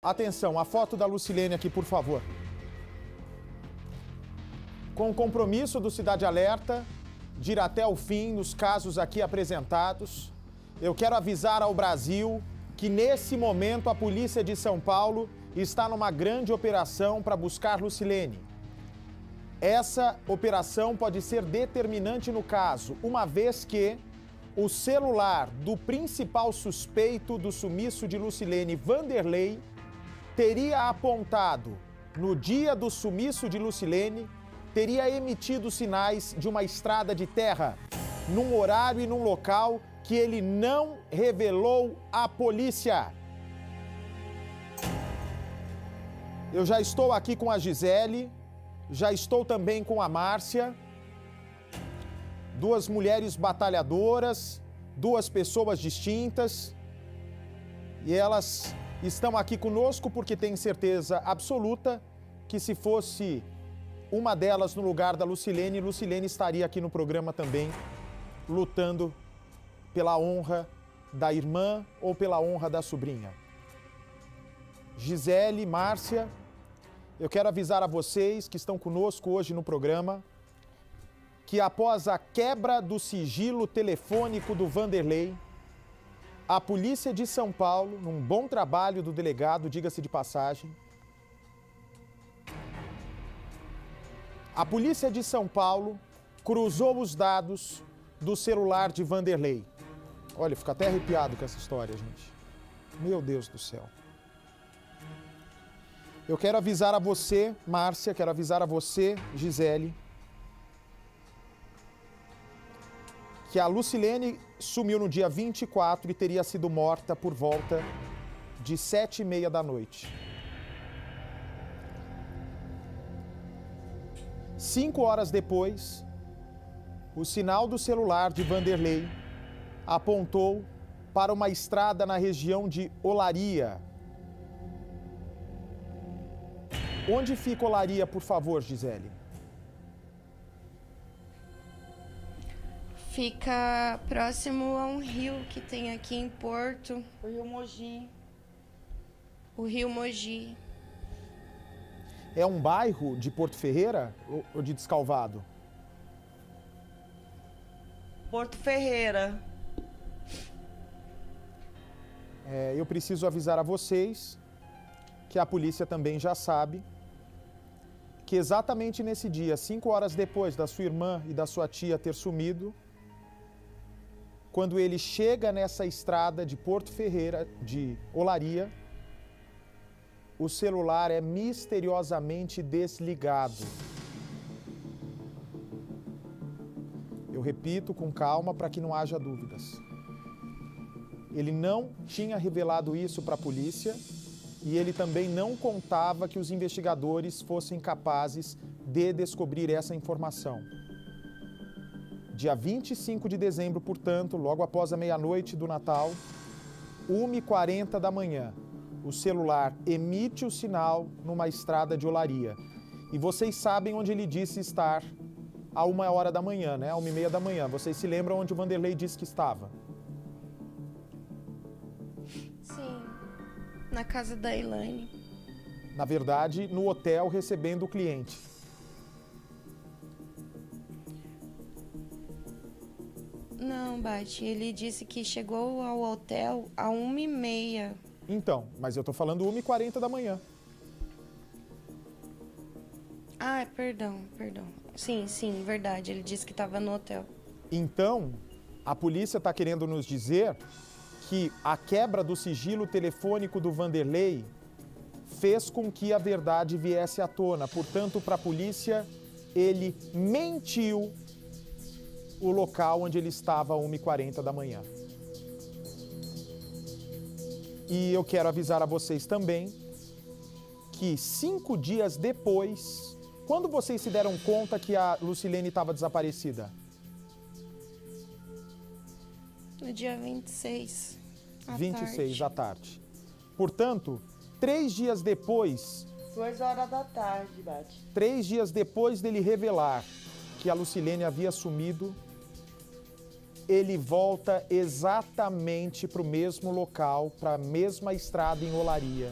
Atenção, a foto da Lucilene aqui, por favor. Com o compromisso do Cidade Alerta de ir até o fim nos casos aqui apresentados, eu quero avisar ao Brasil que nesse momento a Polícia de São Paulo está numa grande operação para buscar Lucilene. Essa operação pode ser determinante no caso, uma vez que o celular do principal suspeito do sumiço de Lucilene, Vanderlei, teria apontado, no dia do sumiço de Lucilene, teria emitido sinais de uma estrada de terra, num horário e num local que ele não revelou à polícia. Eu já estou aqui com a Gisele, já estou também com a Márcia, duas mulheres batalhadoras, duas pessoas distintas, e elas estão aqui conosco porque têm certeza absoluta que se fosse uma delas no lugar da Lucilene, Lucilene estaria aqui no programa também, lutando pela honra da irmã ou pela honra da sobrinha. Gisele, Márcia, eu quero avisar a vocês que estão conosco hoje no programa que após a quebra do sigilo telefônico do Vanderlei, a Polícia de São Paulo, num bom trabalho do delegado, diga-se de passagem, a Polícia de São Paulo cruzou os dados do celular de Vanderlei. Olha, fico até arrepiado com essa história, gente. Meu Deus do céu. Eu quero avisar a você, Márcia, quero avisar a você, Gisele, que a Lucilene sumiu no dia 24 e teria sido morta por volta de 7h30 da noite. 5 horas depois, o sinal do celular de Vanderlei apontou para uma estrada na região de Olaria. Onde fica Olaria, por favor, Gisele? Fica próximo a um rio que tem aqui em Porto. O Rio Mogi. O Rio Mogi. É um bairro de Porto Ferreira ou de Descalvado? Porto Ferreira. Eu preciso avisar a vocês que a polícia também já sabe que exatamente nesse dia, 5 horas depois da sua irmã e da sua tia ter sumido, quando ele chega nessa estrada de Porto Ferreira, de Olaria, o celular é misteriosamente desligado. Eu repito com calma para que não haja dúvidas. Ele não tinha revelado isso para a polícia e ele também não contava que os investigadores fossem capazes de descobrir essa informação. Dia 25 de dezembro, portanto, logo após a meia-noite do Natal, 1h40 da manhã, o celular emite o sinal numa estrada de Olaria. E vocês sabem onde ele disse estar a 1h da manhã, né? A 1h30 da manhã. Vocês se lembram onde o Vanderlei disse que estava? Sim, na casa da Elaine. Na verdade, no hotel recebendo o cliente. Não, Bate, ele disse que chegou ao hotel a 1h30. Então, mas eu tô falando 1h40 da manhã. Ah, perdão. Sim, verdade, ele disse que estava no hotel. Então, a polícia está querendo nos dizer que a quebra do sigilo telefônico do Vanderlei fez com que a verdade viesse à tona. Portanto, para a polícia, ele mentiu o local onde ele estava a 1h40 da manhã. E eu quero avisar a vocês também que 5 dias depois, quando vocês se deram conta que a Lucilene estava desaparecida? No dia 26, à 26 tarde. à tarde. Portanto, 3 dias depois... 2 horas da tarde, Bate. 3 dias depois dele revelar que a Lucilene havia sumido, ele volta exatamente para o mesmo local, para a mesma estrada em Olaria.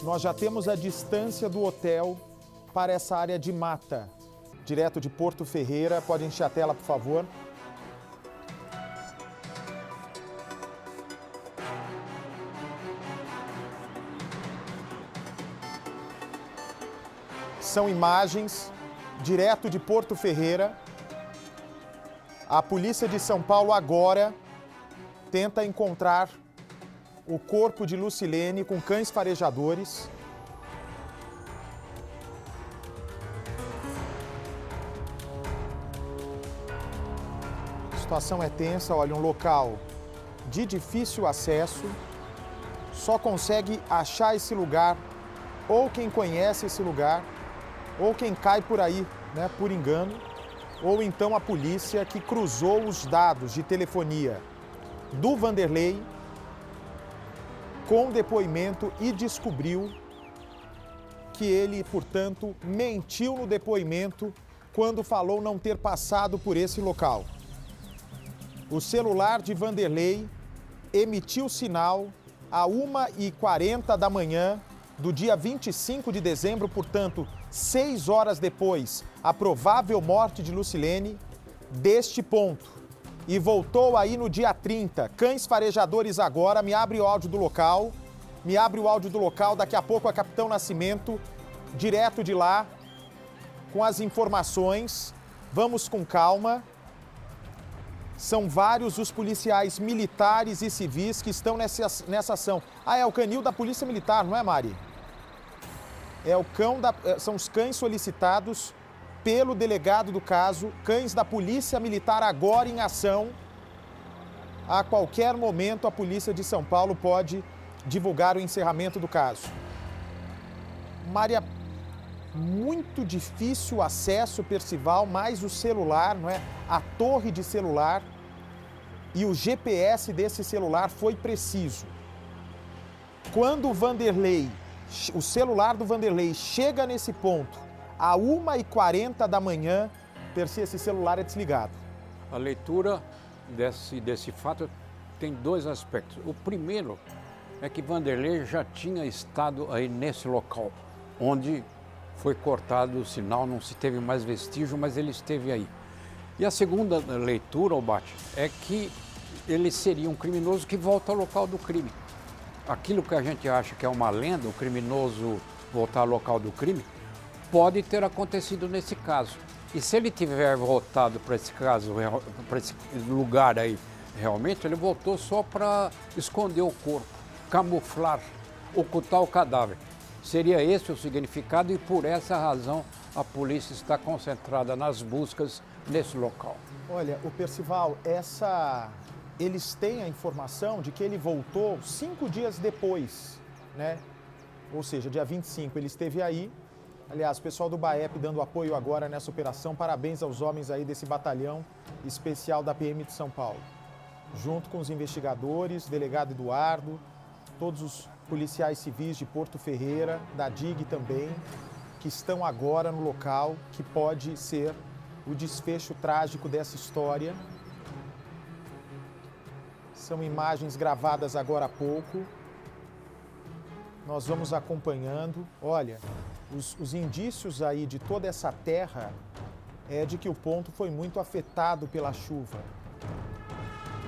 Nós já temos a distância do hotel para essa área de mata, direto de Porto Ferreira. Pode encher a tela, por favor. São imagens direto de Porto Ferreira. A polícia de São Paulo agora tenta encontrar o corpo de Lucilene com cães farejadores. A situação é tensa, olha, um local de difícil acesso. Só consegue achar esse lugar ou quem conhece esse lugar, ou quem cai por aí, né, por engano, ou então a polícia que cruzou os dados de telefonia do Vanderlei com depoimento e descobriu que ele, portanto, mentiu no depoimento quando falou não ter passado por esse local. O celular de Vanderlei emitiu sinal a 1h40 da manhã do dia 25 de dezembro, portanto, 6 horas depois, a provável morte de Lucilene, deste ponto. E voltou aí no dia 30. Cães farejadores agora, me abre o áudio do local. Daqui a pouco a Capitão Nascimento, direto de lá, com as informações. Vamos com calma. São vários os policiais militares e civis que estão nessa ação. Ah, é o canil da Polícia Militar, não é, Mari? São os cães solicitados pelo delegado do caso, cães da Polícia Militar agora em ação. A qualquer momento a Polícia de São Paulo pode divulgar o encerramento do caso. Maria, muito difícil o acesso, Percival, mais o celular, não é? A torre de celular e o GPS desse celular foi preciso. Quando o celular do Vanderlei chega nesse ponto, a 1h40 da manhã, Percy, esse celular é desligado. A leitura desse fato tem dois aspectos. O primeiro é que Vanderlei já tinha estado aí nesse local, onde foi cortado o sinal, não se teve mais vestígio, mas ele esteve aí. E a segunda leitura, Albate, é que ele seria um criminoso que volta ao local do crime. Aquilo que a gente acha que é uma lenda, o criminoso voltar ao local do crime, pode ter acontecido nesse caso. E se ele tiver voltado para esse caso, para esse lugar aí, realmente, ele voltou só para esconder o corpo, camuflar, ocultar o cadáver. Seria esse o significado e por essa razão a polícia está concentrada nas buscas nesse local. Olha, o Percival, eles têm a informação de que ele voltou 5 dias depois, né? Ou seja, dia 25 ele esteve aí. Aliás, o pessoal do BAEP dando apoio agora nessa operação. Parabéns aos homens aí desse batalhão especial da PM de São Paulo. Junto com os investigadores, delegado Eduardo, todos os policiais civis de Porto Ferreira, da DIG também, que estão agora no local, que pode ser o desfecho trágico dessa história. São imagens gravadas agora há pouco. Nós vamos acompanhando. Olha, os indícios aí de toda essa terra é de que o ponto foi muito afetado pela chuva.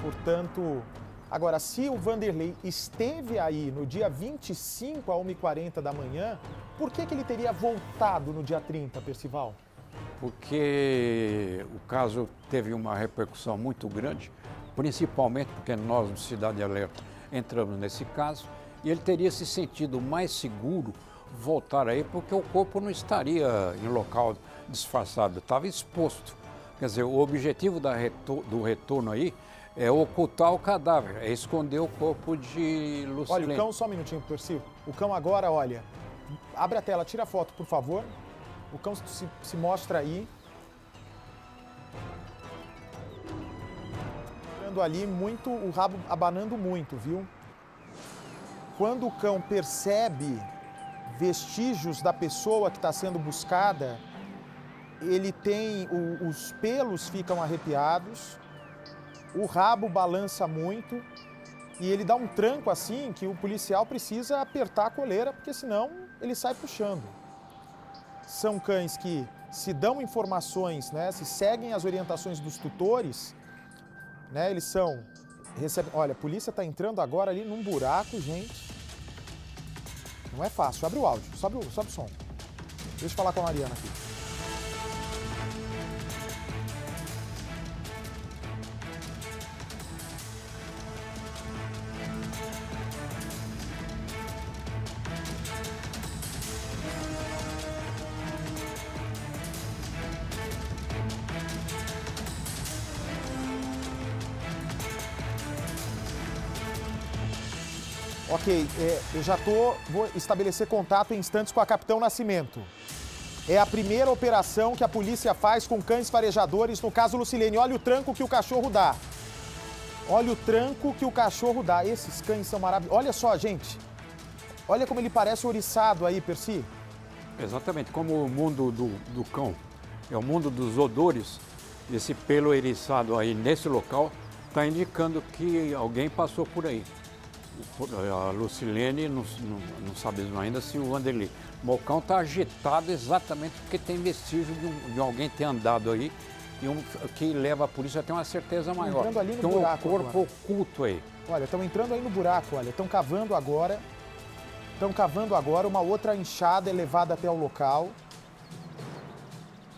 Portanto, agora, se o Vanderlei esteve aí no dia 25 a 1h40 da manhã, por que ele teria voltado no dia 30, Percival? Porque o caso teve uma repercussão muito grande, principalmente porque nós, no Cidade Alerta, entramos nesse caso e ele teria se sentido mais seguro voltar aí porque o corpo não estaria em local disfarçado, estava exposto. Quer dizer, o objetivo do retorno aí é ocultar o cadáver, é esconder o corpo de Lucilene. Olha, o cão, só um minutinho, Percy. O cão agora, olha, abre a tela, tira a foto, por favor. O cão se mostra aí. Ali muito, o rabo abanando muito, viu? Quando o cão percebe vestígios da pessoa que está sendo buscada, ele tem, os pelos ficam arrepiados, o rabo balança muito e ele dá um tranco assim que o policial precisa apertar a coleira, porque senão ele sai puxando. São cães que se dão informações, né, se seguem as orientações dos tutores, né, eles são... Olha, a polícia está entrando agora ali num buraco, gente. Não é fácil. Abre o áudio, sobe o som. Deixa eu falar com a Mariana aqui. Ok, eu já vou estabelecer contato em instantes com a Capitão Nascimento. É a primeira operação que a polícia faz com cães farejadores no caso Lucilene. Olha o tranco que o cachorro dá. Olha o tranco que o cachorro dá. Esses cães são maravilhosos. Olha só, gente. Olha como ele parece ouriçado aí, Percy. Exatamente, como o mundo do cão é o mundo dos odores, esse pelo eriçado aí nesse local está indicando que alguém passou por aí. A Lucilene não sabemos ainda se o Vanderlei. O balcão está agitado exatamente porque tem vestígio de alguém ter andado aí e que leva a polícia a ter uma certeza maior. Entrando ali no então buraco o corpo agora. Oculto aí. Olha, estão entrando aí no buraco, olha, estão cavando agora. Estão cavando agora, uma outra enxada é levada até o local.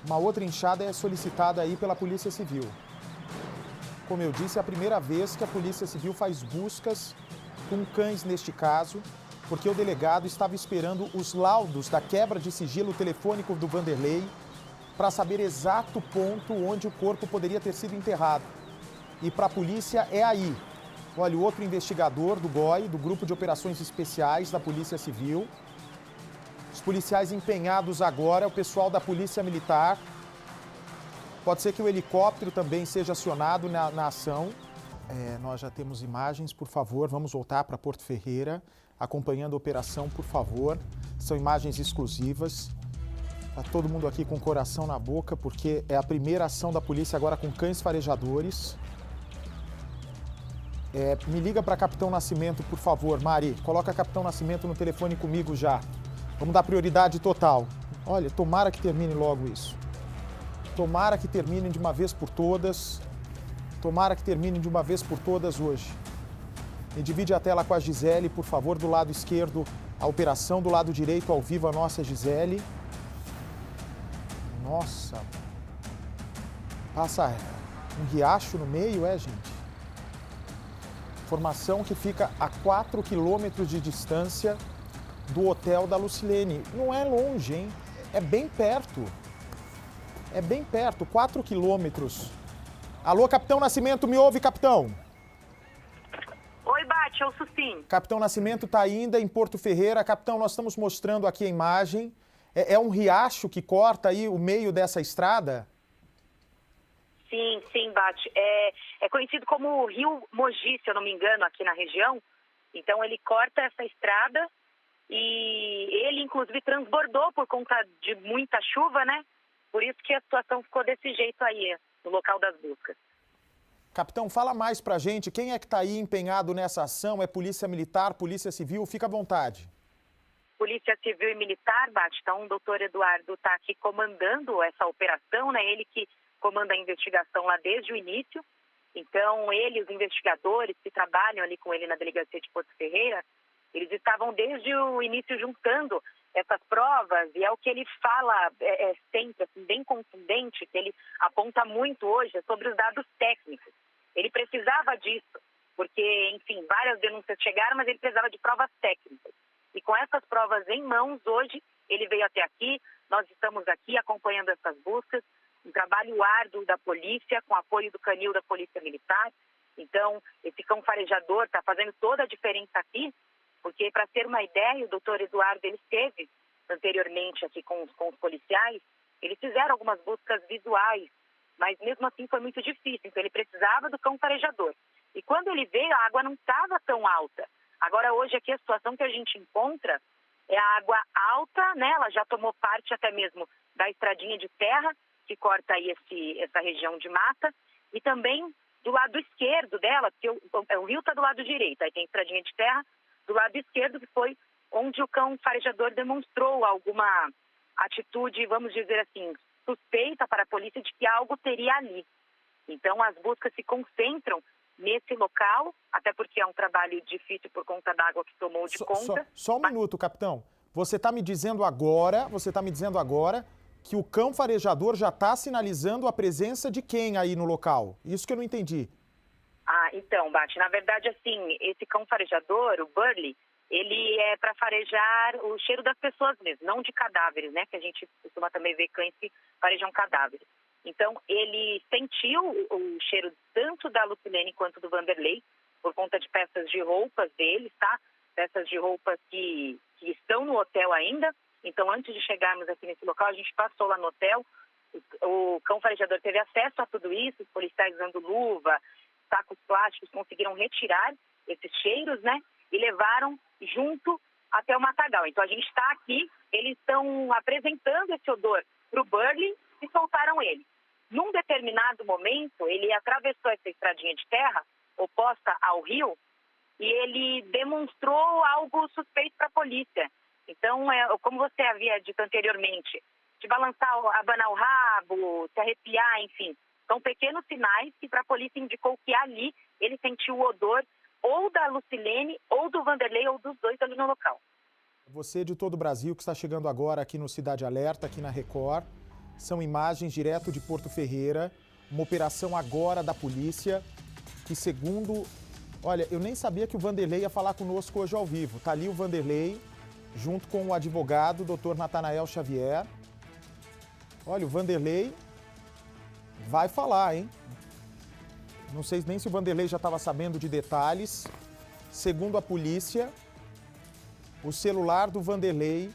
Uma outra enxada é solicitada aí pela Polícia Civil. Como eu disse, é a primeira vez que a Polícia Civil faz buscas com cães neste caso, porque o delegado estava esperando os laudos da quebra de sigilo telefônico do Vanderlei para saber exato ponto onde o corpo poderia ter sido enterrado. E para a polícia é aí. Olha, o outro investigador do GOI, do Grupo de Operações Especiais da Polícia Civil. Os policiais empenhados agora, o pessoal da Polícia Militar. Pode ser que o helicóptero também seja acionado na ação. Nós já temos imagens, por favor, vamos voltar para Porto Ferreira, acompanhando a operação, por favor. São imagens exclusivas. Está todo mundo aqui com o coração na boca, porque é a primeira ação da polícia agora com cães farejadores. Me liga para Capitão Nascimento, por favor, Mari. Coloca Capitão Nascimento no telefone comigo já. Vamos dar prioridade total. Olha, tomara que termine logo isso. Tomara que termine de uma vez por todas. Tomara que termine de uma vez por todas hoje. Me divide a tela com a Gisele, por favor, do lado esquerdo a operação, do lado direito ao vivo a nossa Gisele. Nossa. Passa um riacho no meio, gente? Informação que fica a 4 quilômetros de distância do hotel da Lucilene. Não é longe, hein? É bem perto. É bem perto, 4 quilômetros. Alô, Capitão Nascimento, me ouve, capitão? Oi, Bate, ouço sim. Capitão Nascimento está ainda em Porto Ferreira. Capitão, nós estamos mostrando aqui a imagem. É um riacho que corta aí o meio dessa estrada? Sim, Bate. É conhecido como o Rio Mogi, se eu não me engano, aqui na região. Então, ele corta essa estrada e ele, inclusive, transbordou por conta de muita chuva, né? Por isso que a situação ficou desse jeito aí, no local das buscas. Capitão, fala mais pra gente. Quem é que está aí empenhado nessa ação? É Polícia Militar, Polícia Civil? Fica à vontade. Polícia Civil e Militar, Bate. Então, o doutor Eduardo está aqui comandando essa operação, né? Ele que comanda a investigação lá desde o início. Então, ele, os investigadores que trabalham ali com ele na delegacia de Porto Ferreira, eles estavam desde o início juntando essas provas, e é o que ele fala sempre, assim, bem contundente, que ele aponta muito hoje sobre os dados técnicos. Ele precisava disso, porque, enfim, várias denúncias chegaram, mas ele precisava de provas técnicas. E com essas provas em mãos, hoje, ele veio até aqui, nós estamos aqui acompanhando essas buscas, um trabalho árduo da polícia, com apoio do canil da Polícia Militar. Então, esse cão farejador está fazendo toda a diferença aqui, porque, para ter uma ideia, o doutor Eduardo, ele esteve anteriormente aqui com os policiais, eles fizeram algumas buscas visuais, mas mesmo assim foi muito difícil, então ele precisava do cão farejador. E quando ele veio, a água não estava tão alta. Agora, hoje, aqui, a situação que a gente encontra é a água alta, né? Ela já tomou parte até mesmo da estradinha de terra, que corta aí essa região de mata, e também do lado esquerdo dela, porque o rio está do lado direito, aí tem estradinha de terra, do lado esquerdo, que foi onde o cão farejador demonstrou alguma atitude, vamos dizer assim, suspeita para a polícia de que algo teria ali. Então, as buscas se concentram nesse local, até porque é um trabalho difícil por conta da água que tomou de conta. Só um minuto, capitão. Você está me dizendo agora que o cão farejador já está sinalizando a presença de quem aí no local? Isso que eu não entendi. Então, Bate, na verdade, assim, esse cão farejador, o Burley, ele é para farejar o cheiro das pessoas mesmo, não de cadáveres, né? Que a gente costuma também ver cães que farejam cadáveres. Então, ele sentiu o cheiro tanto da Lucilene quanto do Vanderlei, por conta de peças de roupas deles, tá? Peças de roupas que estão no hotel ainda. Então, antes de chegarmos aqui nesse local, a gente passou lá no hotel. O cão farejador teve acesso a tudo isso, os policiais usando luva, sacos plásticos, conseguiram retirar esses cheiros, né? E levaram junto até o matagal. Então, a gente está aqui, eles estão apresentando esse odor para o Burley e soltaram ele. Num determinado momento, ele atravessou essa estradinha de terra, oposta ao rio, e ele demonstrou algo suspeito para a polícia. Então, como você havia dito anteriormente, de balançar, abanar o rabo, se arrepiar, enfim. São pequenos sinais que para a polícia indicou que ali ele sentiu o odor ou da Lucilene, ou do Vanderlei, ou dos dois ali no local. Você de todo o Brasil que está chegando agora aqui no Cidade Alerta, aqui na Record. São imagens direto de Porto Ferreira, uma operação agora da polícia, que segundo... Olha, eu nem sabia que o Vanderlei ia falar conosco hoje ao vivo. Tá ali o Vanderlei, junto com o advogado, o Dr. Natanael Xavier. Olha, o Vanderlei vai falar, hein? Não sei nem se o Vanderlei já estava sabendo de detalhes. Segundo a polícia, o celular do Vanderlei,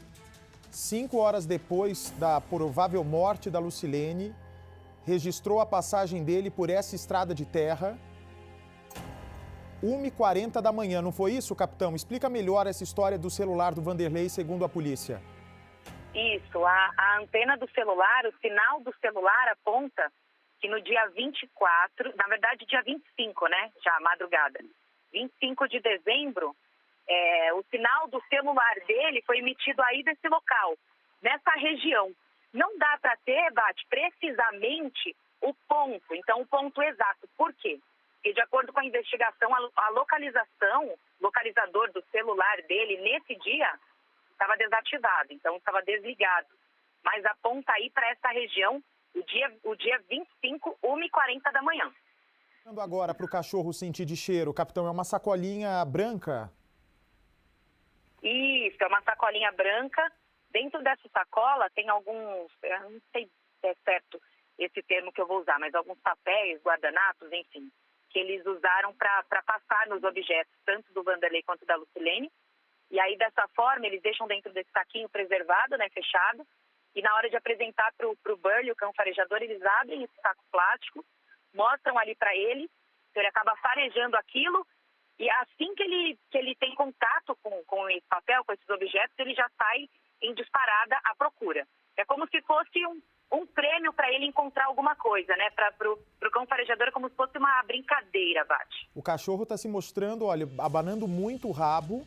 5 horas depois da provável morte da Lucilene, registrou a passagem dele por essa estrada de terra, 1h40 da manhã, não foi isso, capitão? Explica melhor essa história do celular do Vanderlei, segundo a polícia. Isso, a antena do celular, o sinal do celular aponta que no dia 24, na verdade dia 25, né, já madrugada, 25 de dezembro, o sinal do celular dele foi emitido aí desse local, nessa região. Não dá para ter, Bate, precisamente o ponto, então o ponto exato. Por quê? Porque de acordo com a investigação, a localizador do celular dele nesse dia estava desativado, então estava desligado. Mas aponta aí para essa região o dia 25, 1h40 da manhã. Agora para o cachorro sentir de cheiro, capitão, é uma sacolinha branca? Isso, é uma sacolinha branca. Dentro dessa sacola tem alguns, eu não sei se é certo esse termo que eu vou usar, mas alguns papéis, guardanapos, enfim, que eles usaram para passar nos objetos, tanto do Vanderlei quanto da Lucilene. E aí, dessa forma, eles deixam dentro desse saquinho preservado, né, fechado, e na hora de apresentar para o Burley, o cão farejador, eles abrem esse saco plástico, mostram ali para ele, então ele acaba farejando aquilo, e assim que ele tem contato com esse papel, com esses objetos, ele já sai em disparada à procura. É como se fosse um prêmio para ele encontrar alguma coisa, né? Para o cão farejador é como se fosse uma brincadeira, Bate. O cachorro está se mostrando, olha, abanando muito o rabo,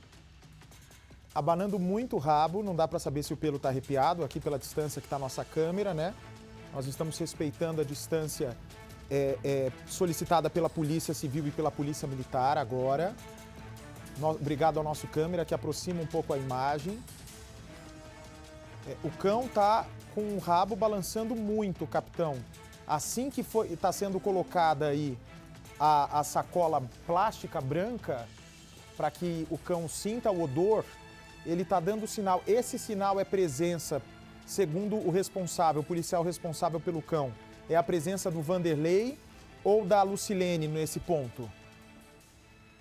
não dá para saber se o pelo está arrepiado, aqui pela distância que está a nossa câmera, né? Nós estamos respeitando a distância solicitada pela Polícia Civil e pela Polícia Militar agora. Obrigado ao nosso câmera que aproxima um pouco a imagem. O cão está com o rabo balançando muito, capitão. Assim que está sendo colocada aí a sacola plástica branca, para que o cão sinta o odor, ele está dando sinal. Esse sinal é presença, segundo o responsável, o policial responsável pelo cão, é a presença do Vanderlei ou da Lucilene nesse ponto?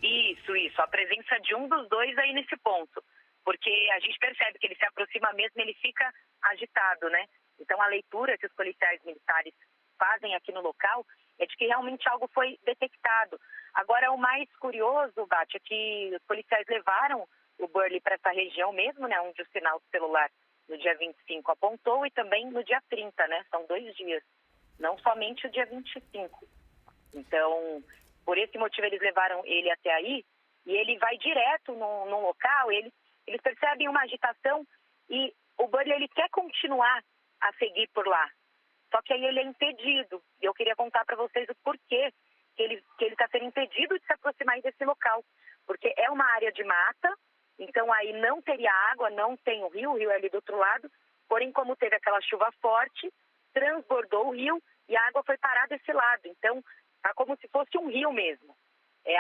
Isso, a presença de um dos dois aí nesse ponto. Porque a gente percebe que ele se aproxima mesmo, ele fica agitado, né? Então, a leitura que os policiais militares fazem aqui no local é de que realmente algo foi detectado. Agora, o mais curioso, Bate, é que os policiais levaram o Burley para essa região mesmo, né? Onde o sinal do celular no dia 25 apontou e também no dia 30, né? São 2 dias, não somente o dia 25. Então, por esse motivo, eles levaram ele até aí e ele vai direto num local, eles percebem uma agitação e o Burley, ele quer continuar a seguir por lá. Só que aí ele é impedido. E eu queria contar para vocês o porquê que ele está sendo impedido de se aproximar desse local. Porque é uma área de mata, então aí não teria água, não tem o rio é ali do outro lado. Porém, como teve aquela chuva forte, transbordou o rio e a água foi parar desse lado. Então, tá como se fosse um rio mesmo.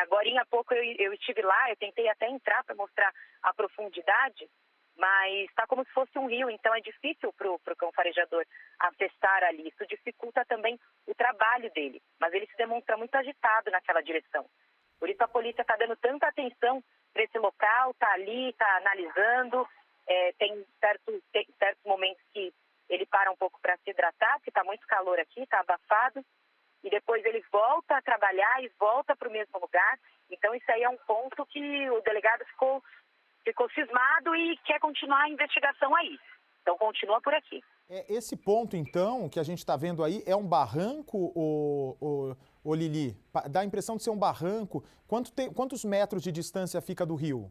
Agorinha há pouco eu estive lá, eu tentei até entrar para mostrar a profundidade, mas está como se fosse um rio, então é difícil para o cão farejador acessar ali. Isso dificulta também o trabalho dele, mas ele se demonstra muito agitado naquela direção. Por isso a polícia está dando tanta atenção para esse local, está ali, está analisando. Tem certos momentos que ele para um pouco para se hidratar, porque está muito calor aqui, está abafado, e depois ele volta a trabalhar e volta para o mesmo lugar. Então isso aí é um ponto que o delegado ficou cismado e quer continuar a investigação aí. Então continua por aqui. Esse ponto, então, que a gente está vendo aí, é um barranco, ô Lili? Dá a impressão de ser um barranco. Quantos metros de distância fica do rio?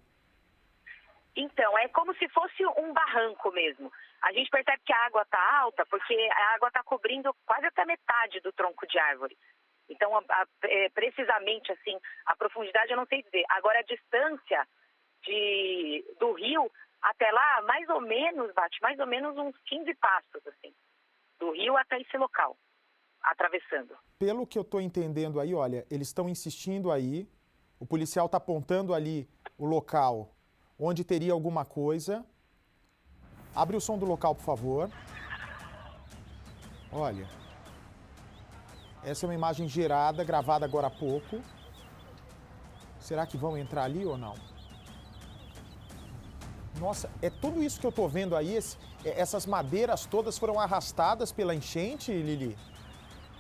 Então, é como se fosse um barranco mesmo. A gente percebe que a água está alta porque a água está cobrindo quase até metade do tronco de árvore. Então, precisamente assim, a profundidade eu não sei dizer. Agora, a distância do rio até lá, mais ou menos uns 15 passos, assim, do rio até esse local, atravessando. Pelo que eu estou entendendo aí, olha, eles estão insistindo aí, o policial está apontando ali o local onde teria alguma coisa. Abre o som do local, por favor. Olha, essa é uma imagem gerada, gravada agora há pouco. Será que vão entrar ali ou não? Nossa, é tudo isso que eu tô vendo aí, essas madeiras todas foram arrastadas pela enchente, Lili?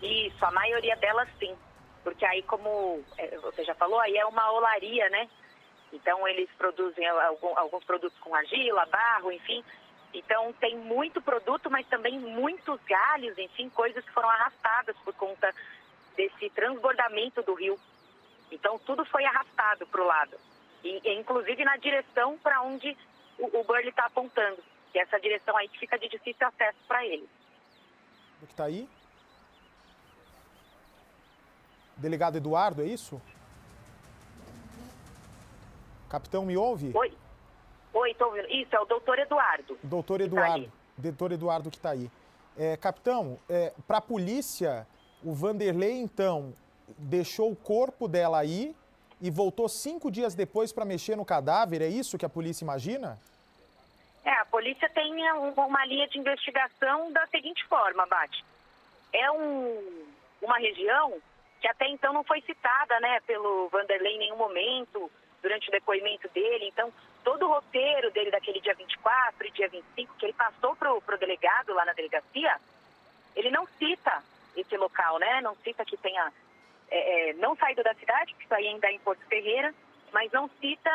Isso, a maioria delas sim. Porque aí, como você já falou, aí é uma olaria, né? Então eles produzem alguns produtos com argila, barro, enfim. Então tem muito produto, mas também muitos galhos, enfim, coisas que foram arrastadas por conta desse transbordamento do rio. Então tudo foi arrastado para o lado. E inclusive na direção para onde o Burley está apontando, que é essa direção aí que fica de difícil acesso para ele. O que está aí? Delegado Eduardo, é isso? Capitão, me ouve? Oi, tô ouvindo. Isso, é o doutor Eduardo. Doutor Eduardo. Doutor Eduardo que está aí. Capitão, para a polícia, o Vanderlei, então, deixou o corpo dela aí e voltou 5 dias depois para mexer no cadáver, é isso que a polícia imagina? A polícia tem uma linha de investigação da seguinte forma, Bate. É uma região que até então não foi citada, né, pelo Vanderlei em nenhum momento, durante o depoimento dele. Então, todo o roteiro dele daquele dia 24 e dia 25, que ele passou pro delegado lá na delegacia, ele não cita esse local, né? Não cita que tenha não saído da cidade, que isso aí ainda é em Porto Ferreira, mas não cita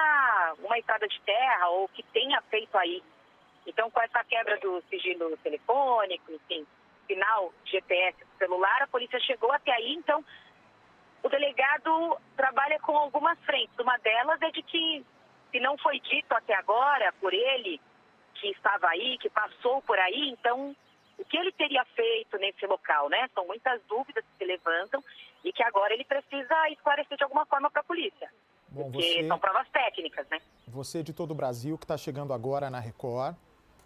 uma estrada de terra ou que tenha feito aí. Então, com essa quebra do sigilo telefônico, enfim, sinal de GPS do celular, a polícia chegou até aí. Então, o delegado trabalha com algumas frentes. Uma delas é de que, se não foi dito até agora por ele, que estava aí, que passou por aí, então, o que ele teria feito nesse local, né? São muitas dúvidas que se levantam e que agora ele precisa esclarecer de alguma forma para a polícia. Bom, porque são provas técnicas, né? Você de todo o Brasil que está chegando agora na Record,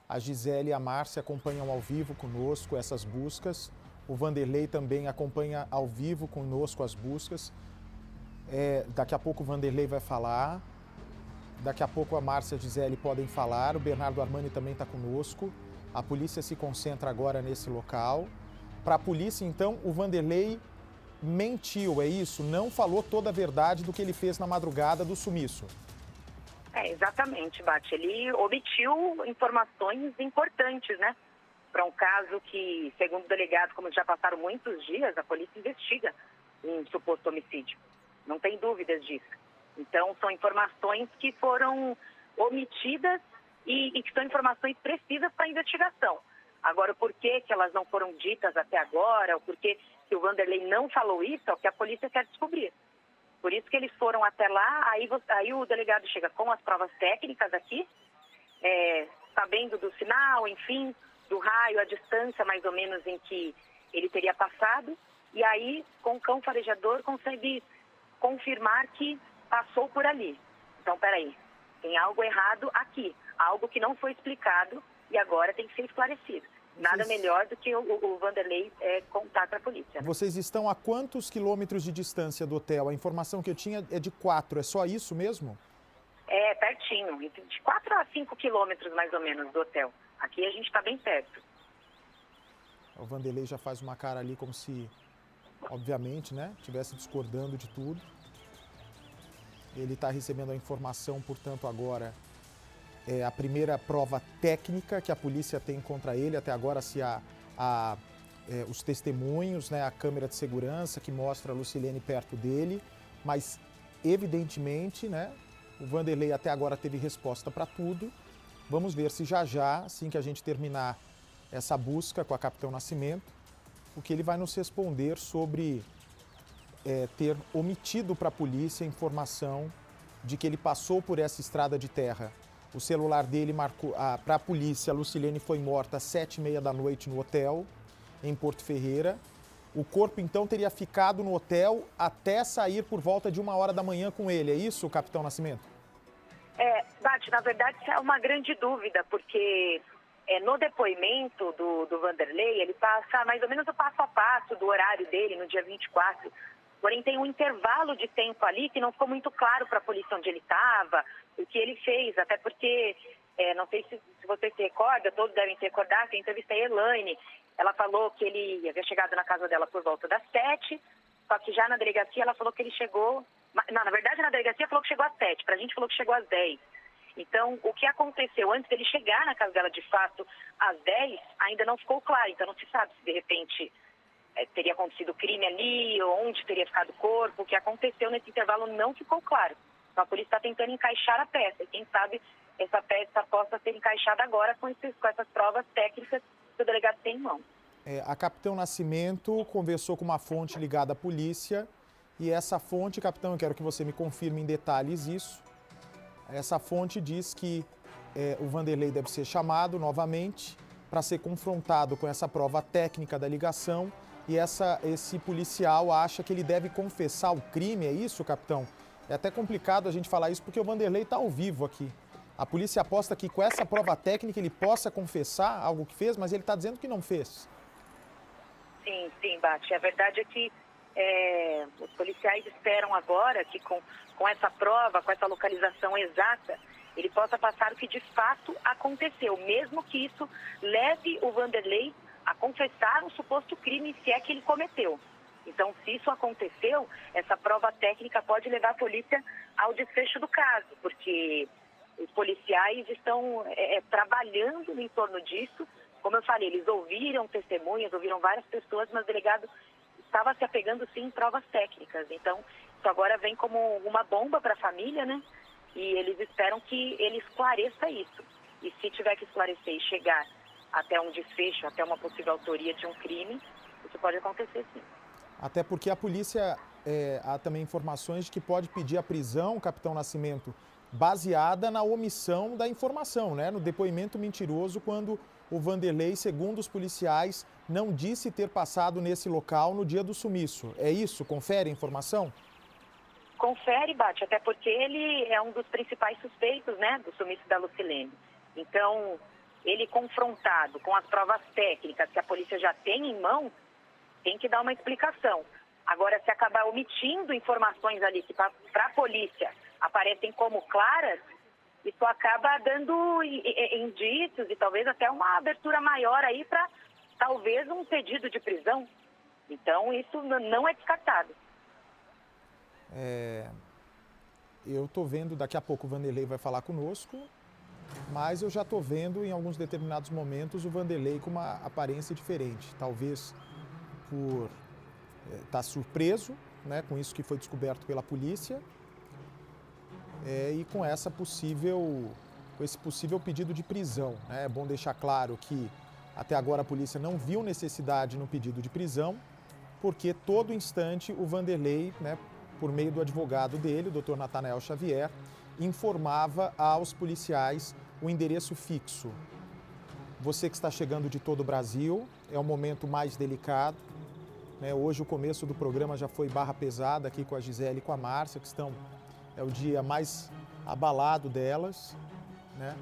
a Gisele e a Márcia acompanham ao vivo conosco essas buscas. O Vanderlei também acompanha ao vivo conosco as buscas. Daqui a pouco o Vanderlei vai falar. Daqui a pouco a Márcia e a Gisele podem falar. O Bernardo Armani também está conosco. A polícia se concentra agora nesse local. Para a polícia, então, o Vanderlei mentiu, é isso? Não falou toda a verdade do que ele fez na madrugada do sumiço. Exatamente, Bate. Ele omitiu informações importantes, né? Para um caso que, segundo o delegado, como já passaram muitos dias, a polícia investiga um suposto homicídio. Não tem dúvidas disso. Então, são informações que foram omitidas e que são informações precisas para a investigação. Agora, o porquê que elas não foram ditas até agora, o porquê que o Vanderlei não falou isso, é o que a polícia quer descobrir. Por isso que eles foram até lá, aí o delegado chega com as provas técnicas aqui, sabendo do sinal, enfim, do raio, a distância mais ou menos em que ele teria passado, e aí, com o cão farejador, consegue confirmar que passou por ali. Então, peraí, tem algo errado aqui, algo que não foi explicado e agora tem que ser esclarecido. Nada melhor do que o Vanderlei contar para a polícia. Né? Vocês estão a quantos quilômetros de distância do hotel? A informação que eu tinha é de 4, é só isso mesmo? É, pertinho, de 4 a 5 quilômetros mais ou menos do hotel. Aqui a gente está bem perto. O Vanderlei já faz uma cara ali como se, obviamente, né, estivesse discordando de tudo. Ele está recebendo a informação, portanto, agora é a primeira prova técnica que a polícia tem contra ele. Até agora, se os testemunhos, né, a câmera de segurança que mostra a Lucilene perto dele, mas, evidentemente, né, o Vanderlei até agora teve resposta para tudo. Vamos ver se já, assim que a gente terminar essa busca com a Capitão Nascimento, o que ele vai nos responder sobre ter omitido para a polícia a informação de que ele passou por essa estrada de terra. O celular dele marcou, para a polícia, a Lucilene foi morta às 7h30 da noite no hotel, em Porto Ferreira. O corpo, então, teria ficado no hotel até sair por volta de 1h da manhã com ele. É isso, Capitão Nascimento? Bate, na verdade, isso é uma grande dúvida, porque no depoimento do Vanderlei, ele passa mais ou menos o passo a passo do horário dele no dia 24. Porém, tem um intervalo de tempo ali que não ficou muito claro para a polícia onde ele estava, o que ele fez, até porque, não sei se você se recorda, todos devem se recordar, que eu entrevistei a Elaine. Ela falou que ele havia chegado na casa dela por volta das 7, só que já na delegacia ela falou que ele chegou... Não, na verdade, na delegacia falou que chegou às 7, para a gente falou que chegou às 10. Então, o que aconteceu antes dele chegar na casa dela de fato às 10, ainda não ficou claro. Então, não se sabe se de repente teria acontecido crime ali, ou onde teria ficado o corpo. O que aconteceu nesse intervalo não ficou claro. Então, a polícia está tentando encaixar a peça. E quem sabe essa peça possa ser encaixada agora com essas provas técnicas que o delegado tem em mão. A Capitão Nascimento conversou com uma fonte ligada à polícia. E essa fonte, capitão, eu quero que você me confirme em detalhes isso. Essa fonte diz que o Vanderlei deve ser chamado novamente para ser confrontado com essa prova técnica da ligação e esse policial acha que ele deve confessar o crime, é isso, capitão? É até complicado a gente falar isso porque o Vanderlei está ao vivo aqui. A polícia aposta que com essa prova técnica ele possa confessar algo que fez, mas ele está dizendo que não fez. Sim, Bate. A verdade é que os policiais esperam agora que com essa prova, com essa localização exata, ele possa passar o que de fato aconteceu, mesmo que isso leve o Vanderlei a confessar um suposto crime, se é que ele cometeu. Então, se isso aconteceu, essa prova técnica pode levar a polícia ao desfecho do caso, porque os policiais estão trabalhando em torno disso. Como eu falei, eles ouviram testemunhas, ouviram várias pessoas, mas o delegado estava se apegando, sim, em provas técnicas. Então, isso agora vem como uma bomba para a família, né? E eles esperam que ele esclareça isso. E se tiver que esclarecer e chegar até um desfecho, até uma possível autoria de um crime, isso pode acontecer, sim. Até porque a polícia, há também informações de que pode pedir a prisão, capitão Nascimento, baseada na omissão da informação, né? No depoimento mentiroso, quando o Vanderlei, segundo os policiais, não disse ter passado nesse local no dia do sumiço. É isso? Confere a informação? Confere, Bate, até porque ele é um dos principais suspeitos, né, do sumiço da Lucilene. Então, ele confrontado com as provas técnicas que a polícia já tem em mão, tem que dar uma explicação. Agora, se acabar omitindo informações ali que para a polícia aparecem como claras, isso acaba dando indícios e talvez até uma abertura maior aí para talvez um pedido de prisão. Então, isso não é descartado. Eu estou vendo, daqui a pouco o Vanderlei vai falar conosco, mas eu já estou vendo em alguns determinados momentos o Vanderlei com uma aparência diferente. Talvez por estar surpreso, né, com isso que foi descoberto pela polícia e com esse possível pedido de prisão. Né? É bom deixar claro que até agora a polícia não viu necessidade no pedido de prisão, porque todo instante o Vanderlei, né, por meio do advogado dele, o Dr. Natanael Xavier, informava aos policiais o endereço fixo. Você que está chegando de todo o Brasil, é um momento mais delicado, né? Hoje o começo do programa já foi barra pesada aqui com a Gisele e com a Márcia, que é o dia mais abalado delas, né?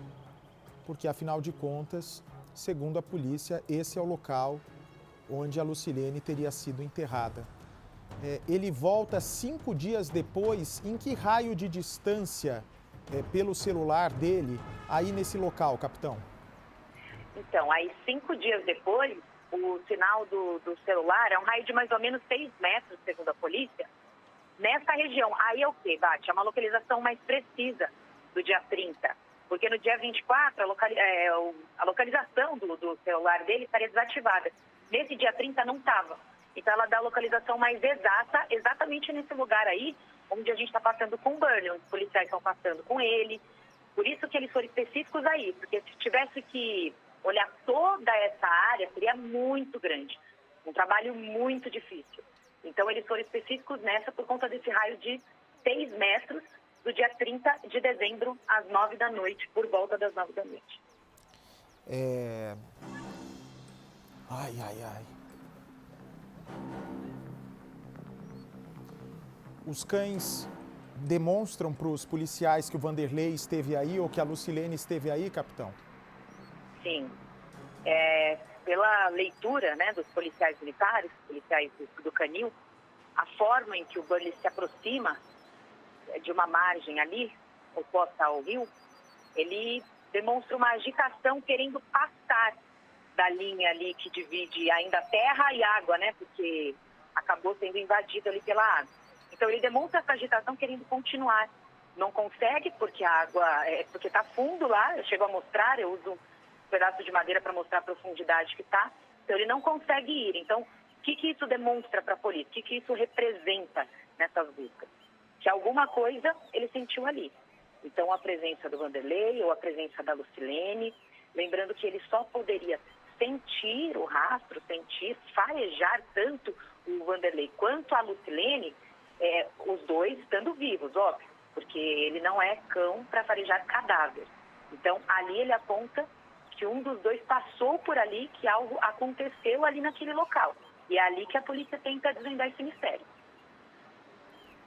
Porque afinal de contas, segundo a polícia, esse é o local onde a Lucilene teria sido enterrada. Ele volta 5 dias depois, em que raio de distância pelo celular dele aí nesse local, capitão? Então, aí 5 dias depois, o sinal do celular é um raio de mais ou menos 6 metros, segundo a polícia, nessa região. Aí é o quê, Bate? É uma localização mais precisa do dia 30, porque no dia 24 a localização do celular dele estaria desativada. Nesse dia 30 não estava. Então ela dá a localização mais exata, exatamente nesse lugar aí, onde a gente está passando com o Bernie, onde os policiais estão passando com ele. Por isso que eles foram específicos aí, porque se tivesse que olhar toda essa área, seria muito grande. Um trabalho muito difícil. Então eles foram específicos nessa por conta desse raio de 6 metros do dia 30 de dezembro, às 9 da noite, por volta das 9 da noite. Ai. Os cães demonstram para os policiais que o Vanderlei esteve aí ou que a Lucilene esteve aí, capitão? Sim. Pela leitura, né, dos policiais militares, policiais do canil, a forma em que o Bernie se aproxima de uma margem ali, oposta ao rio, ele demonstra uma agitação querendo passar da linha ali que divide ainda a terra e água, né, porque acabou sendo invadido ali pela água. Então ele demonstra essa agitação querendo continuar. Não consegue porque a água, porque está fundo lá, eu chego a mostrar, eu uso um pedaço de madeira para mostrar a profundidade que está, então ele não consegue ir. Então, o que isso demonstra para a polícia? O que isso representa nessas buscas? Que alguma coisa ele sentiu ali. Então, a presença do Vanderlei ou a presença da Lucilene, lembrando que ele só poderia sentir o rastro, farejar tanto o Vanderlei quanto a Lucilene, os dois estando vivos, óbvio, porque ele não é cão para farejar cadáver. Então, ali ele aponta que um dos dois passou por ali, que algo aconteceu ali naquele local. E é ali que a polícia tenta desvendar esse mistério.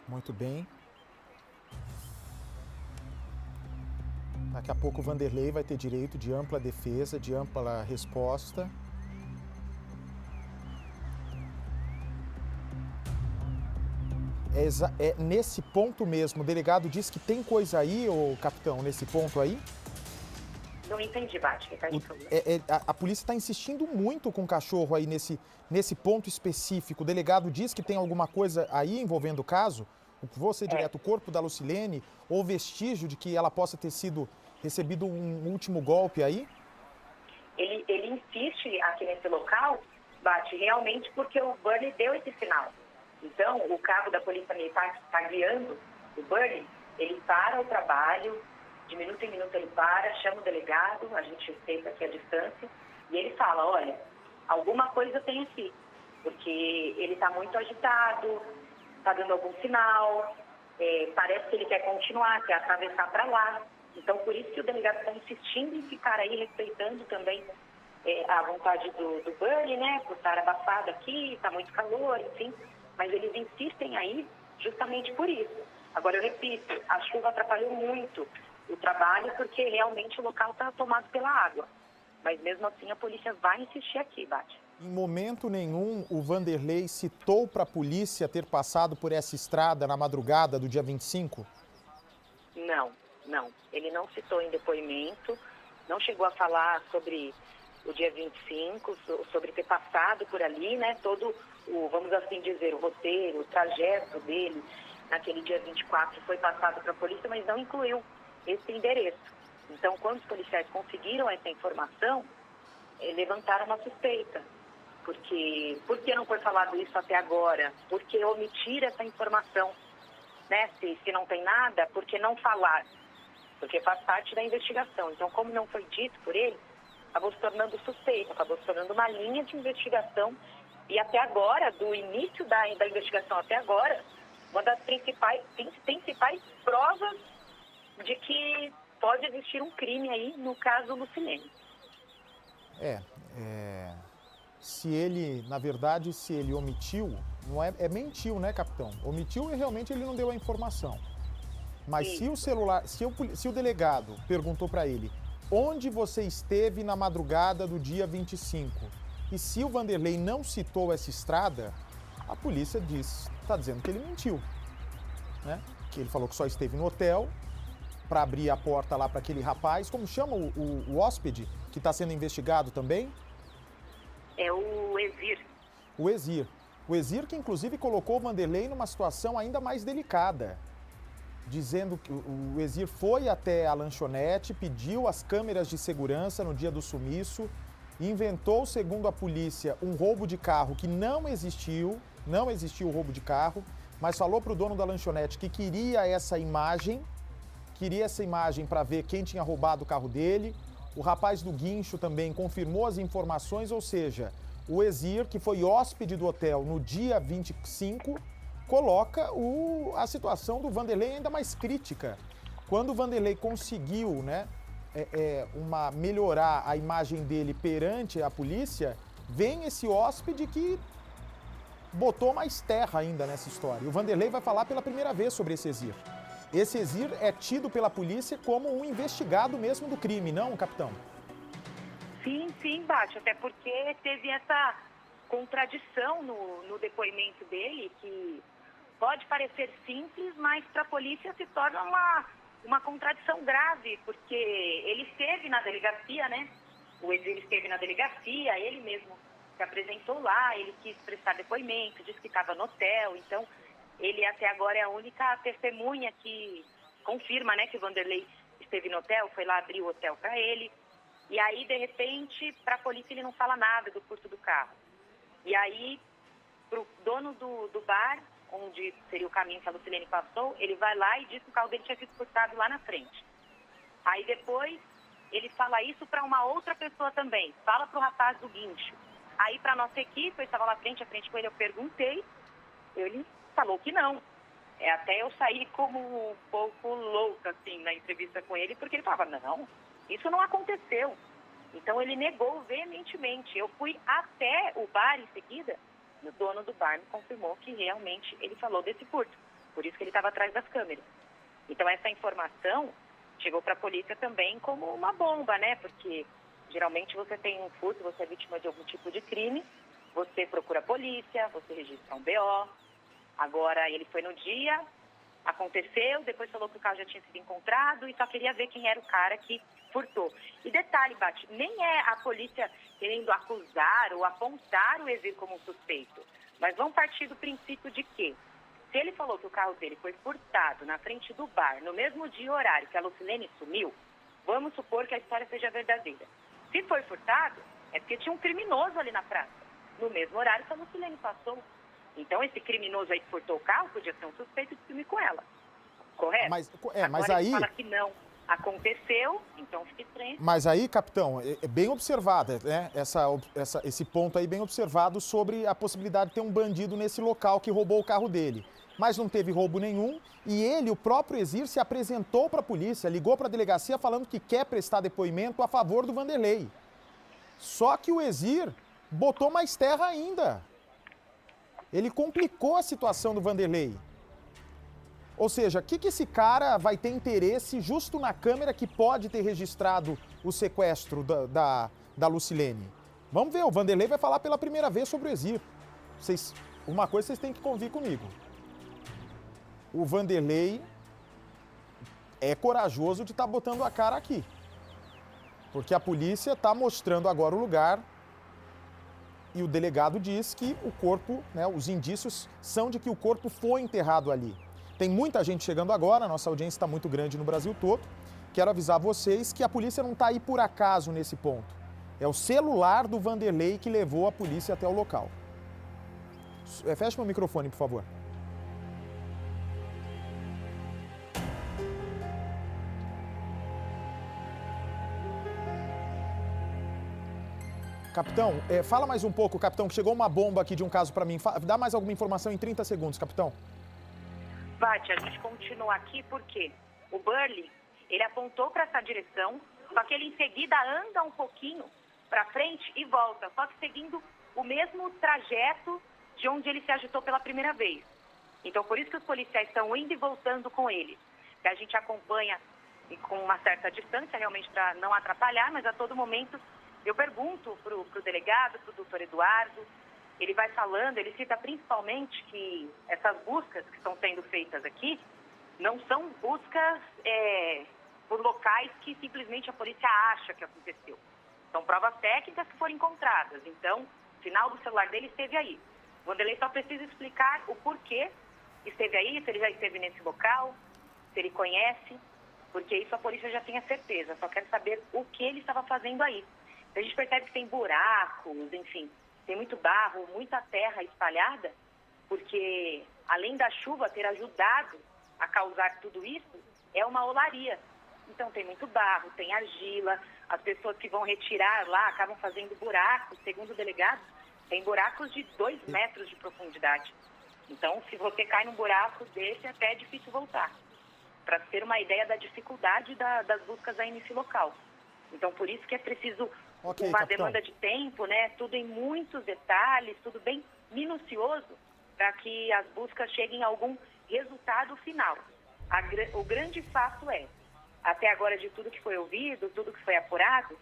Muito bem. Daqui a pouco o Vanderlei vai ter direito de ampla defesa, de ampla resposta. Nesse ponto mesmo, o delegado diz que tem coisa aí, ô capitão, nesse ponto aí? Não entendi, Bate. A polícia está insistindo muito com o cachorro aí nesse ponto específico. O delegado diz que tem alguma coisa aí envolvendo o caso? Você direto, o corpo da Lucilene, ou vestígio de que ela possa ter recebido um último golpe aí? Ele insiste aqui nesse local, Bate, realmente porque o Bernie deu esse sinal. Então, o cabo da Polícia Militar que está guiando o Bernie, ele para o trabalho, de minuto em minuto ele para, chama o delegado, a gente feita aqui a distância, e ele fala, olha, alguma coisa tem aqui, porque ele está muito agitado, está dando algum sinal, parece que ele quer continuar, quer atravessar para lá. Então, por isso que o delegado está insistindo em ficar aí, respeitando também a vontade do Bernie, né, por estar abafado aqui, está muito calor, enfim, mas eles insistem aí justamente por isso. Agora, eu repito, a chuva atrapalhou muito o trabalho, porque realmente o local está tomado pela água. Mas mesmo assim a polícia vai insistir aqui, Bate. Em momento nenhum o Vanderlei citou para a polícia ter passado por essa estrada na madrugada do dia 25? Não. Ele não citou em depoimento, não chegou a falar sobre o dia 25, sobre ter passado por ali, né? Todo vamos assim dizer, o roteiro, o trajeto dele naquele dia 24 foi passado para a polícia, mas não incluiu esse endereço. Então, quando os policiais conseguiram essa informação, levantaram uma suspeita. Por que não foi falado isso até agora? Por que omitir essa informação? Né? Se não tem nada, por que não falar? Porque faz parte da investigação. Então, como não foi dito por ele, acabou se tornando suspeito, acabou se tornando uma linha de investigação E até agora, do início da investigação até agora, uma das principais provas de que pode existir um crime aí no caso Lucilene. Se ele, na verdade, se ele omitiu, não mentiu, né, capitão? Omitiu e realmente ele não deu a informação. Mas Sim. se o celular, se o delegado perguntou para ele onde você esteve na madrugada do dia 25, e se o Vanderlei não citou essa estrada, a polícia está dizendo que ele mentiu, né? Que ele falou que só esteve no hotel para abrir a porta lá para aquele rapaz, como chama o hóspede que está sendo investigado também? É o Exir. O Exir. O Exir que inclusive colocou o Vanderlei numa situação ainda mais delicada, dizendo que o Exir foi até a lanchonete, pediu as câmeras de segurança no dia do sumiço, inventou, segundo a polícia, um roubo de carro que não existiu o roubo de carro, mas falou para o dono da lanchonete que queria essa imagem para ver quem tinha roubado o carro dele. O rapaz do guincho também confirmou as informações, ou seja, o Exir, que foi hóspede do hotel no dia 25, coloca a situação do Vanderlei ainda mais crítica. Quando o Vanderlei conseguiu, né, melhorar a imagem dele perante a polícia, vem esse hóspede que botou mais terra ainda nessa história. E o Vanderlei vai falar pela primeira vez sobre esse Exir. Esse Exir é tido pela polícia como um investigado mesmo do crime, não, capitão? Sim, Bate, até porque teve essa contradição no depoimento dele, que pode parecer simples, mas para a polícia se torna uma contradição grave, porque ele esteve na delegacia, né? O Exir esteve na delegacia, ele mesmo se apresentou lá, ele quis prestar depoimento, disse que estava no hotel, então ele até agora é a única testemunha que confirma, né, que o Vanderlei esteve no hotel, foi lá abrir o hotel para ele. E aí, de repente, para a polícia ele não fala nada do furto do carro. E aí, para o dono do bar, onde seria o caminho que a Lucilene passou, ele vai lá e diz que o carro dele tinha sido furtado lá na frente. Aí depois, ele fala isso para uma outra pessoa também, fala para o rapaz do guincho. Aí, para a nossa equipe, eu estava lá frente com ele, eu perguntei, ele falou que não. Até eu saí como um pouco louca, assim, na entrevista com ele, porque ele falava, não, isso não aconteceu. Então, ele negou veementemente. Eu fui até o bar em seguida, e o dono do bar me confirmou que realmente ele falou desse furto. Por isso que ele estava atrás das câmeras. Então, essa informação chegou para a polícia também como uma bomba, né? Porque geralmente você tem um furto, você é vítima de algum tipo de crime, você procura a polícia, você registra um BO. Agora, ele foi no dia, aconteceu, depois falou que o carro já tinha sido encontrado e só queria ver quem era o cara que furtou. E detalhe, Bate, nem é a polícia querendo acusar ou apontar o Exir como um suspeito, mas vão partir do princípio de que, se ele falou que o carro dele foi furtado na frente do bar, no mesmo dia e horário que a Lucilene sumiu, vamos supor que a história seja verdadeira. Se foi furtado, é porque tinha um criminoso ali na praça, no mesmo horário que a Lucilene passou. Então, esse criminoso aí que furtou o carro podia ser um suspeito de crime com ela. Correto? Mas agora aí... ele fala que não aconteceu, então fica estranho. Mas aí, capitão, é bem observado, né? Esse ponto aí bem observado sobre a possibilidade de ter um bandido nesse local que roubou o carro dele. Mas não teve roubo nenhum e ele, o próprio Exir, se apresentou para a polícia, ligou para a delegacia falando que quer prestar depoimento a favor do Vanderlei. Só que o Exir botou mais terra ainda. Ele complicou a situação do Vanderlei. Ou seja, o que esse cara vai ter interesse justo na câmera que pode ter registrado o sequestro da Lucilene? Vamos ver, o Vanderlei vai falar pela primeira vez sobre o Exir. Uma coisa vocês têm que convir comigo. O Vanderlei é corajoso de estar botando a cara aqui. Porque a polícia está mostrando agora o lugar e o delegado diz que o corpo, né, os indícios são de que o corpo foi enterrado ali. Tem muita gente chegando agora, nossa audiência está muito grande no Brasil todo. Quero avisar vocês que a polícia não está aí por acaso nesse ponto. É o celular do Vanderlei que levou a polícia até o local. Feche meu microfone, por favor. Capitão, fala mais um pouco, capitão, que chegou uma bomba aqui de um caso para mim. Dá mais alguma informação em 30 segundos, capitão. Bate, a gente continua aqui porque o Burley, ele apontou para essa direção, só que ele em seguida anda um pouquinho para frente e volta, só que seguindo o mesmo trajeto de onde ele se agitou pela primeira vez. Então, por isso que os policiais estão indo e voltando com ele. Que a gente acompanha com uma certa distância, realmente para não atrapalhar, mas a todo momento eu pergunto para o delegado, para o doutor Eduardo, ele vai falando, ele cita principalmente que essas buscas que estão sendo feitas aqui não são buscas por locais que simplesmente a polícia acha que aconteceu. São provas técnicas que foram encontradas. Então, o final do celular dele esteve aí. O Vanderlei só precisa explicar o porquê esteve aí, se ele já esteve nesse local, se ele conhece, porque isso a polícia já tem a certeza. Só quer saber o que ele estava fazendo aí. A gente percebe que tem buracos, enfim, tem muito barro, muita terra espalhada, porque além da chuva ter ajudado a causar tudo isso, é uma olaria. Então tem muito barro, tem argila, as pessoas que vão retirar lá acabam fazendo buracos, segundo o delegado, tem buracos de 2 metros de profundidade. Então, se você cai num buraco desse, até é difícil voltar. Para ter uma ideia da dificuldade das buscas aí nesse local. Então, por isso que é preciso uma capitão. demanda de tempo, né? Tudo em muitos detalhes, tudo bem minucioso, para que as buscas cheguem a algum resultado final. O grande fato até agora de tudo que foi ouvido, tudo que foi apurado,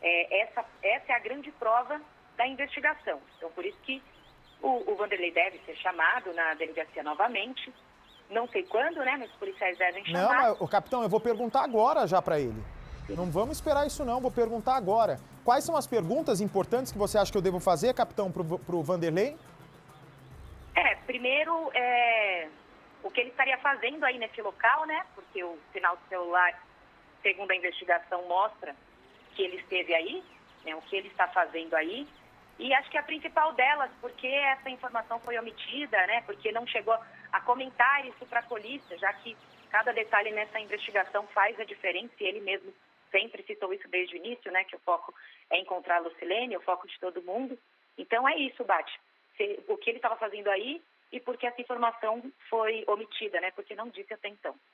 essa é a grande prova da investigação. Então, por isso que o Vanderlei deve ser chamado na delegacia novamente. Não sei quando, né? Mas os policiais devem chamar. Não, mas, capitão, eu vou perguntar agora já para ele. Não vamos esperar isso não, vou perguntar agora. Quais são as perguntas importantes que você acha que eu devo fazer, capitão, pro Vanderlei? Primeiro, o que ele estaria fazendo aí nesse local, né? Porque o sinal do celular, segundo a investigação, mostra que ele esteve aí, né? O que ele está fazendo aí. E acho que a principal delas, porque essa informação foi omitida, né? Porque não chegou a comentar isso para a polícia, já que cada detalhe nessa investigação faz a diferença, e ele mesmo sempre citou isso desde o início, né? Que o foco é encontrar a Lucilene, o foco de todo mundo. Então é isso, Bate. O que ele estava fazendo aí e porque essa informação foi omitida, né? Porque não disse até então.